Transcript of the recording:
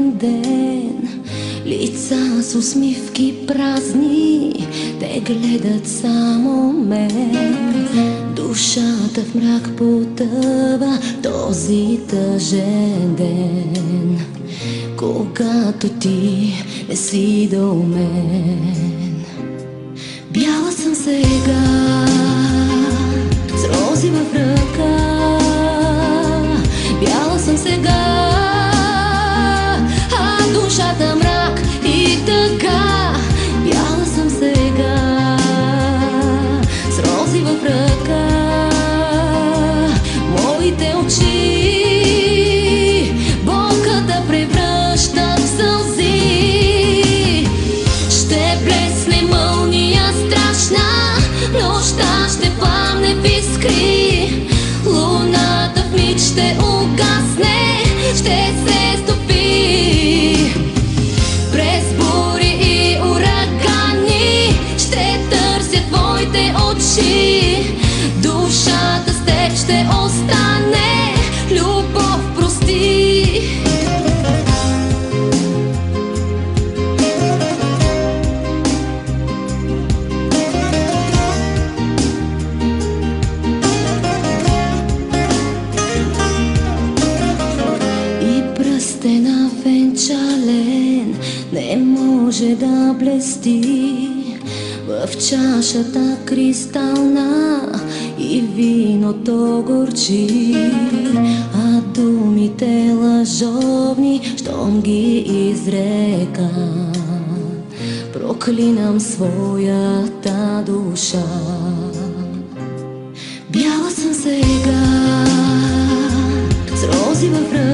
ден, лица с усмивки празни, те гледат само мен. Душата в мрак потъва този тъжен ден, когато ти не си до мен. Бяла съм сега, с рози в ръка. Бяла съм сега, а душата мрак и тъга. Бяла съм сега, с рози в ръка. Моите очи болката превръщат в сълзи. Ще блесне мълния страшна, нощта ще пламне в искри. Луната в миг ще угасне, ще се стопи. През бури и урагани ще търся твоите очи. Душата с теб ще остане, любов прости. И пръстена венчален не може да блести в чашата кристална, и виното горчи, а думите лъжовни, щом ги изрека, проклинам своята душа. Бяла съм сега, с рози в ръка.